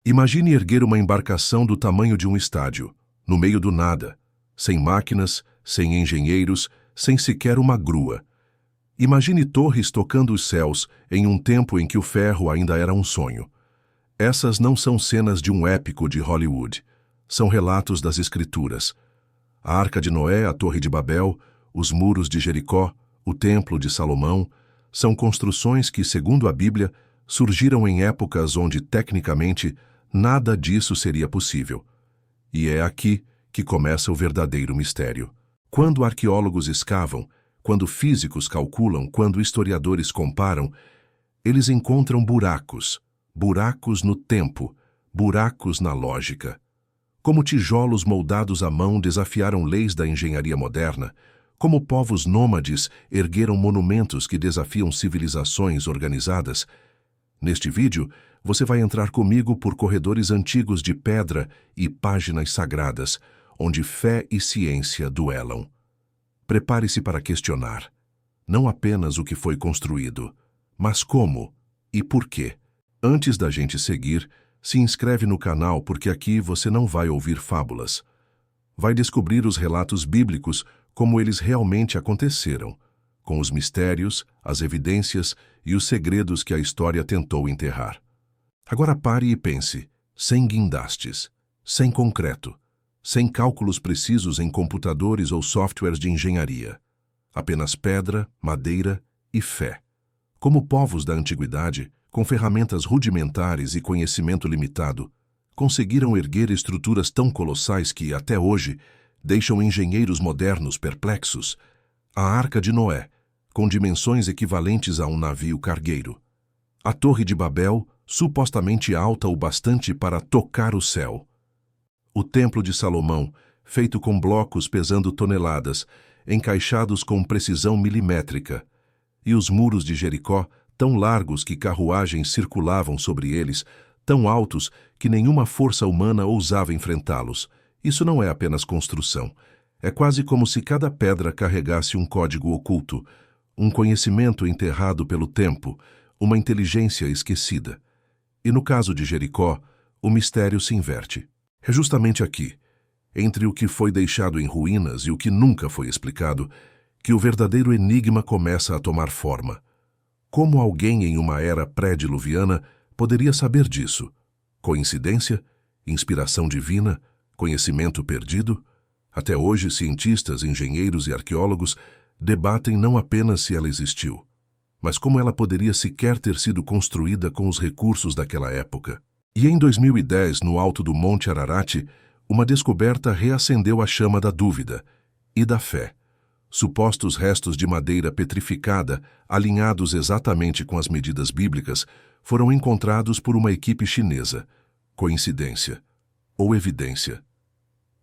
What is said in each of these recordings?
Imagine erguer uma embarcação do tamanho de um estádio, no meio do nada, sem máquinas, sem engenheiros, sem sequer uma grua. Imagine torres tocando os céus em um tempo em que o ferro ainda era um sonho. Essas não são cenas de um épico de Hollywood. São relatos das Escrituras. A Arca de Noé, a Torre de Babel, os muros de Jericó, o Templo de Salomão, são construções que, segundo a Bíblia, surgiram em épocas onde, tecnicamente, nada disso seria possível. E é aqui que começa o verdadeiro mistério. Quando arqueólogos escavam, quando físicos calculam, quando historiadores comparam, eles encontram buracos no tempo, buracos na lógica. Como tijolos moldados à mão desafiaram leis da engenharia moderna, como povos nômades ergueram monumentos que desafiam civilizações organizadas. Neste vídeo, você vai entrar comigo por corredores antigos de pedra e páginas sagradas, onde fé e ciência duelam. Prepare-se para questionar, não apenas o que foi construído, mas como e por quê. Antes da gente seguir, se inscreve no canal porque aqui você não vai ouvir fábulas. Vai descobrir os relatos bíblicos como eles realmente aconteceram, com os mistérios, as evidências e os segredos que a história tentou enterrar. Agora pare e pense, sem guindastes, sem concreto, sem cálculos precisos em computadores ou softwares de engenharia. Apenas pedra, madeira e fé. Como povos da antiguidade, com ferramentas rudimentares e conhecimento limitado, conseguiram erguer estruturas tão colossais que, até hoje, deixam engenheiros modernos perplexos. A Arca de Noé, com dimensões equivalentes a um navio cargueiro. A Torre de Babel, supostamente alta o bastante para tocar o céu. O Templo de Salomão, feito com blocos pesando toneladas, encaixados com precisão milimétrica. E os muros de Jericó, tão largos que carruagens circulavam sobre eles, tão altos que nenhuma força humana ousava enfrentá-los. Isso não é apenas construção. É quase como se cada pedra carregasse um código oculto, um conhecimento enterrado pelo tempo, uma inteligência esquecida. E no caso de Jericó, o mistério se inverte. É justamente aqui, entre o que foi deixado em ruínas e o que nunca foi explicado, que o verdadeiro enigma começa a tomar forma. Como alguém em uma era pré-diluviana poderia saber disso? Coincidência? Inspiração divina? Conhecimento perdido? Até hoje, cientistas, engenheiros e arqueólogos debatem não apenas se ela existiu, mas como ela poderia sequer ter sido construída com os recursos daquela época. E em 2010, no alto do Monte Ararat, uma descoberta reacendeu a chama da dúvida e da fé. Supostos restos de madeira petrificada, alinhados exatamente com as medidas bíblicas, foram encontrados por uma equipe chinesa. Coincidência ou evidência?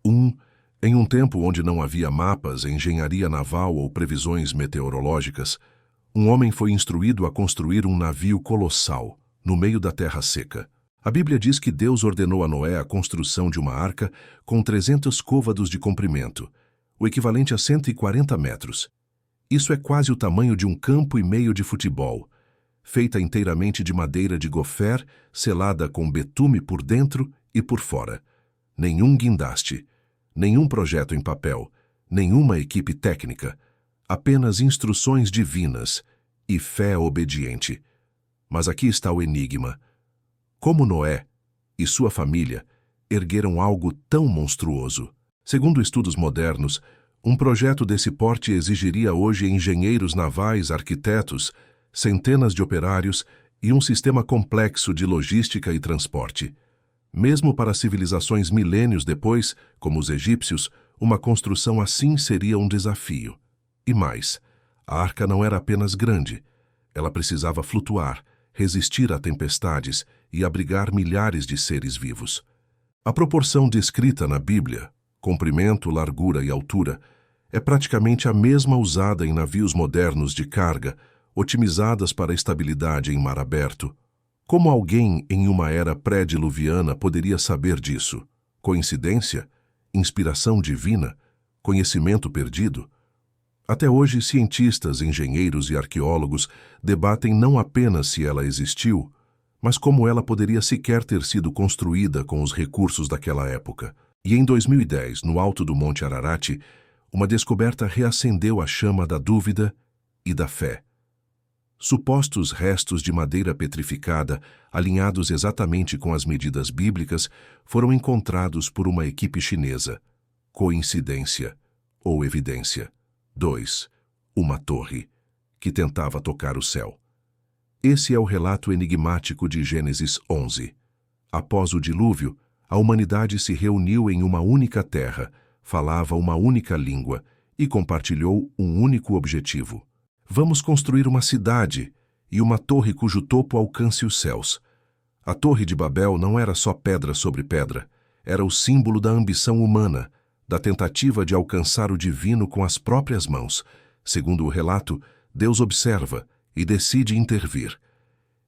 Em um tempo onde não havia mapas, engenharia naval ou previsões meteorológicas, um homem foi instruído a construir um navio colossal, no meio da terra seca. A Bíblia diz que Deus ordenou a Noé a construção de uma arca com 300 côvados de comprimento, o equivalente a 140 metros. Isso é quase o tamanho de um campo e meio de futebol, feita inteiramente de madeira de gofer, selada com betume por dentro e por fora. Nenhum guindaste, nenhum projeto em papel, nenhuma equipe técnica, apenas instruções divinas e fé obediente. Mas aqui está o enigma. Como Noé e sua família ergueram algo tão monstruoso? Segundo estudos modernos, um projeto desse porte exigiria hoje engenheiros navais, arquitetos, centenas de operários e um sistema complexo de logística e transporte. Mesmo para civilizações milênios depois, como os egípcios, uma construção assim seria um desafio. E mais, a arca não era apenas grande, ela precisava flutuar, resistir a tempestades e abrigar milhares de seres vivos. A proporção descrita na Bíblia, comprimento, largura e altura, é praticamente a mesma usada em navios modernos de carga, otimizadas para a estabilidade em mar aberto. Como alguém em uma era pré-diluviana poderia saber disso? Coincidência? Inspiração divina? Conhecimento perdido? Até hoje, cientistas, engenheiros e arqueólogos debatem não apenas se ela existiu, Mas como ela poderia sequer ter sido construída com os recursos daquela época? E em 2010, no alto do Monte Ararat, uma descoberta reacendeu a chama da dúvida e da fé. Supostos restos de madeira petrificada, alinhados exatamente com as medidas bíblicas, foram encontrados por uma equipe chinesa. Coincidência ou evidência? 2. Uma torre que tentava tocar o céu. Esse é o relato enigmático de Gênesis 11. Após o dilúvio, a humanidade se reuniu em uma única terra, falava uma única língua e compartilhou um único objetivo. Vamos construir uma cidade e uma torre cujo topo alcance os céus. A Torre de Babel não era só pedra sobre pedra, era o símbolo da ambição humana, da tentativa de alcançar o divino com as próprias mãos. Segundo o relato, Deus observa e decide intervir.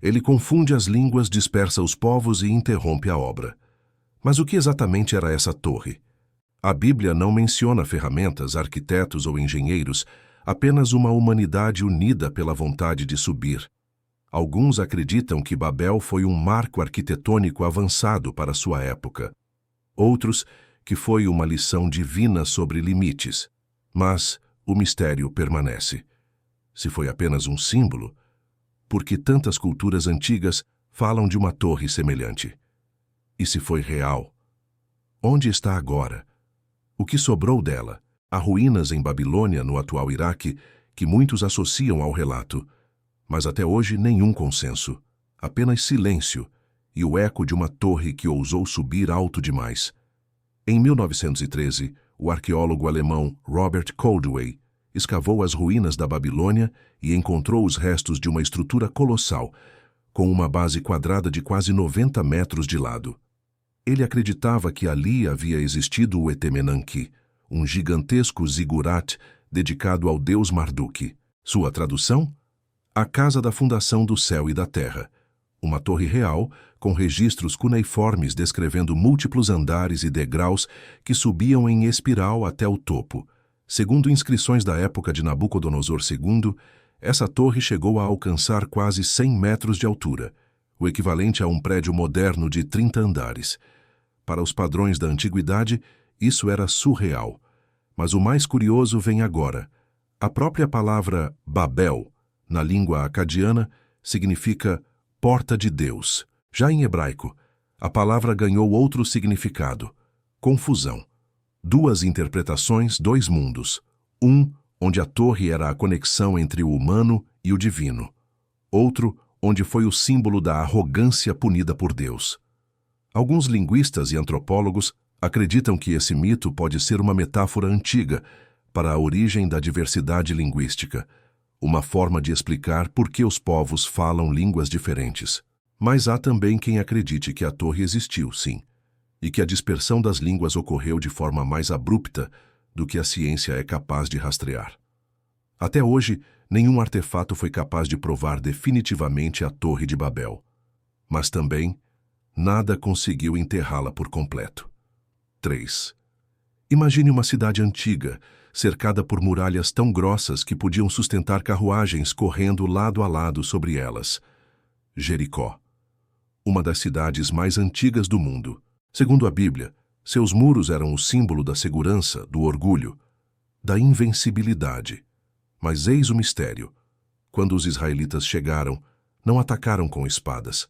Ele confunde as línguas, dispersa os povos e interrompe a obra. Mas o que exatamente era essa torre? A Bíblia não menciona ferramentas, arquitetos ou engenheiros, apenas uma humanidade unida pela vontade de subir. Alguns acreditam que Babel foi um marco arquitetônico avançado para sua época. Outros, que foi uma lição divina sobre limites. Mas o mistério permanece. Se foi apenas um símbolo, por que tantas culturas antigas falam de uma torre semelhante? E se foi real? Onde está agora? O que sobrou dela? Há ruínas em Babilônia, no atual Iraque, que muitos associam ao relato. Mas até hoje nenhum consenso. Apenas silêncio e o eco de uma torre que ousou subir alto demais. Em 1913, o arqueólogo alemão Robert Koldewey escavou as ruínas da Babilônia e encontrou os restos de uma estrutura colossal, com uma base quadrada de quase 90 metros de lado. Ele acreditava que ali havia existido o Etemenanki, um gigantesco zigurat dedicado ao deus Marduk. Sua tradução? A Casa da Fundação do Céu e da Terra. Uma torre real, com registros cuneiformes descrevendo múltiplos andares e degraus que subiam em espiral até o topo. Segundo inscrições da época de Nabucodonosor II, essa torre chegou a alcançar quase 100 metros de altura, o equivalente a um prédio moderno de 30 andares. Para os padrões da antiguidade, isso era surreal. Mas o mais curioso vem agora. A própria palavra Babel, na língua acadiana, significa porta de Deus. Já em hebraico, a palavra ganhou outro significado: confusão. Duas interpretações, dois mundos. Um, onde a torre era a conexão entre o humano e o divino. Outro, onde foi o símbolo da arrogância punida por Deus. Alguns linguistas e antropólogos acreditam que esse mito pode ser uma metáfora antiga para a origem da diversidade linguística, uma forma de explicar por que os povos falam línguas diferentes. Mas há também quem acredite que a torre existiu, sim, e que a dispersão das línguas ocorreu de forma mais abrupta do que a ciência é capaz de rastrear. Até hoje, nenhum artefato foi capaz de provar definitivamente a Torre de Babel. Mas também, nada conseguiu enterrá-la por completo. 3. Imagine uma cidade antiga, cercada por muralhas tão grossas que podiam sustentar carruagens correndo lado a lado sobre elas. Jericó. Uma das cidades mais antigas do mundo. Segundo a Bíblia, seus muros eram o símbolo da segurança, do orgulho, da invencibilidade. Mas eis o mistério. Quando os israelitas chegaram, não atacaram com espadas,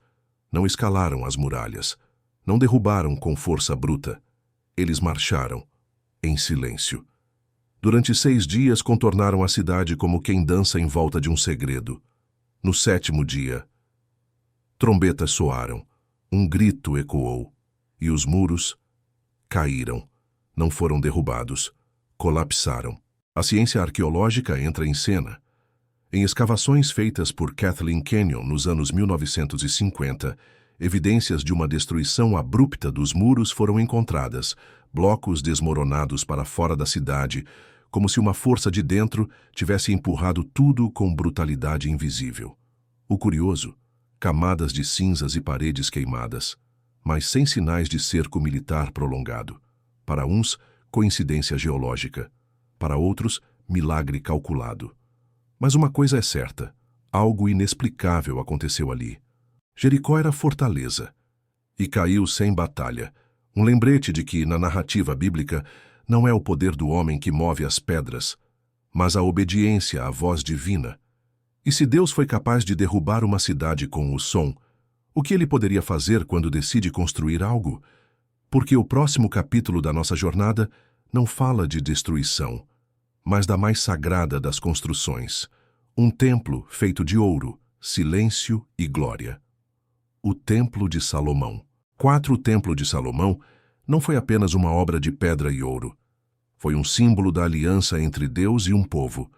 não escalaram as muralhas, não derrubaram com força bruta. Eles marcharam, em silêncio. Durante 6 dias contornaram a cidade como quem dança em volta de um segredo. No 7º dia, trombetas soaram, um grito ecoou, e os muros caíram, não foram derrubados, colapsaram. A ciência arqueológica entra em cena. Em escavações feitas por Kathleen Kenyon nos anos 1950, evidências de uma destruição abrupta dos muros foram encontradas, blocos desmoronados para fora da cidade, como se uma força de dentro tivesse empurrado tudo com brutalidade invisível. O curioso, camadas de cinzas e paredes queimadas, mas sem sinais de cerco militar prolongado. Para uns, coincidência geológica. Para outros, milagre calculado. Mas uma coisa é certa, algo inexplicável aconteceu ali. Jericó era fortaleza. E caiu sem batalha. Um lembrete de que, na narrativa bíblica, não é o poder do homem que move as pedras, mas a obediência à voz divina. E se Deus foi capaz de derrubar uma cidade com o som, o que ele poderia fazer quando decide construir algo? Porque o próximo capítulo da nossa jornada não fala de destruição, mas da mais sagrada das construções, um templo feito de ouro, silêncio e glória. O Templo de Salomão. O Templo de Salomão não foi apenas uma obra de pedra e ouro. Foi um símbolo da aliança entre Deus e um povo,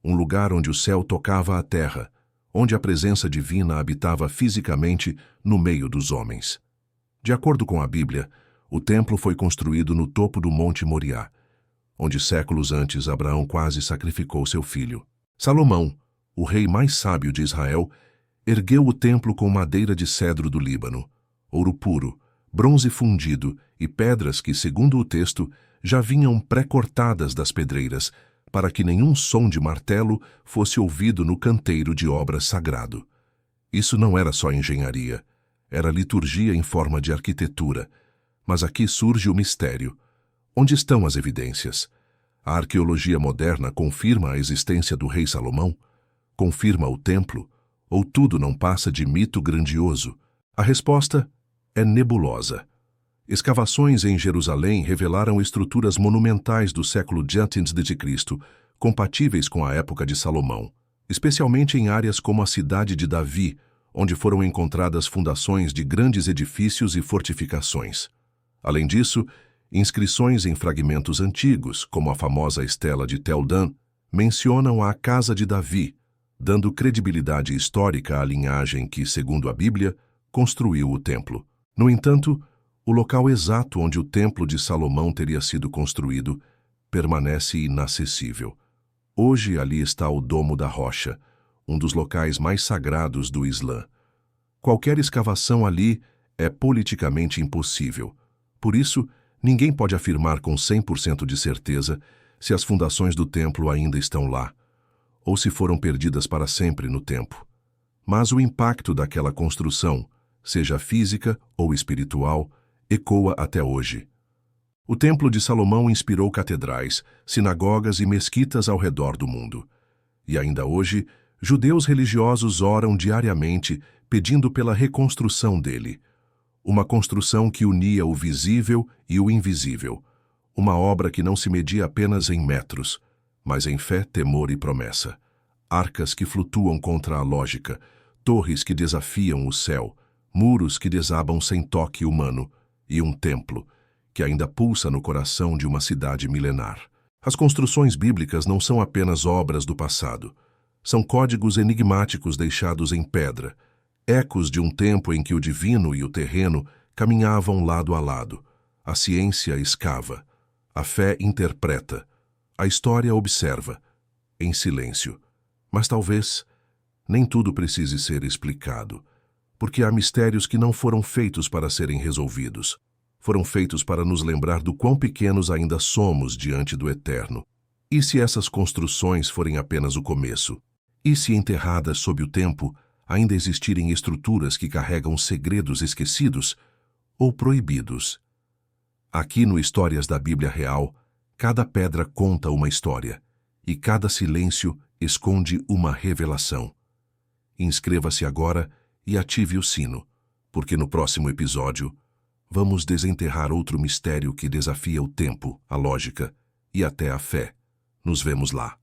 um lugar onde o céu tocava a terra, onde a presença divina habitava fisicamente no meio dos homens. De acordo com a Bíblia, o templo foi construído no topo do Monte Moriá, onde séculos antes Abraão quase sacrificou seu filho. Salomão, o rei mais sábio de Israel, ergueu o templo com madeira de cedro do Líbano, ouro puro, bronze fundido e pedras que, segundo o texto, já vinham pré-cortadas das pedreiras, para que nenhum som de martelo fosse ouvido no canteiro de obra sagrado. Isso não era só engenharia, era liturgia em forma de arquitetura. Mas aqui surge o mistério. Onde estão as evidências? A arqueologia moderna confirma a existência do rei Salomão? Confirma o templo? Ou tudo não passa de mito grandioso? A resposta é nebulosa. Escavações em Jerusalém revelaram estruturas monumentais do século J a.C., compatíveis com a época de Salomão, especialmente em áreas como a cidade de Davi, onde foram encontradas fundações de grandes edifícios e fortificações. Além disso, inscrições em fragmentos antigos, como a famosa estela de Tel Dan, mencionam a casa de Davi, dando credibilidade histórica à linhagem que, segundo a Bíblia, construiu o templo. No entanto, o local exato onde o Templo de Salomão teria sido construído permanece inacessível. Hoje ali está o Domo da Rocha, um dos locais mais sagrados do Islã. Qualquer escavação ali é politicamente impossível. Por isso, ninguém pode afirmar com 100% de certeza se as fundações do templo ainda estão lá, ou se foram perdidas para sempre no tempo. Mas o impacto daquela construção, seja física ou espiritual, ecoa até hoje. O Templo de Salomão inspirou catedrais, sinagogas e mesquitas ao redor do mundo. E ainda hoje, judeus religiosos oram diariamente pedindo pela reconstrução dele. Uma construção que unia o visível e o invisível. Uma obra que não se media apenas em metros, mas em fé, temor e promessa. Arcas que flutuam contra a lógica, torres que desafiam o céu, muros que desabam sem toque humano, e um templo que ainda pulsa no coração de uma cidade milenar. As construções bíblicas não são apenas obras do passado. São códigos enigmáticos deixados em pedra, ecos de um tempo em que o divino e o terreno caminhavam lado a lado. A ciência escava, a fé interpreta, a história observa, em silêncio. Mas talvez nem tudo precise ser explicado, porque há mistérios que não foram feitos para serem resolvidos. Foram feitos para nos lembrar do quão pequenos ainda somos diante do Eterno. E se essas construções forem apenas o começo? E se enterradas sob o tempo, ainda existirem estruturas que carregam segredos esquecidos ou proibidos? Aqui no Histórias da Bíblia Real, cada pedra conta uma história, e cada silêncio esconde uma revelação. Inscreva-se agora e ative o sino, porque no próximo episódio vamos desenterrar outro mistério que desafia o tempo, a lógica e até a fé. Nos vemos lá.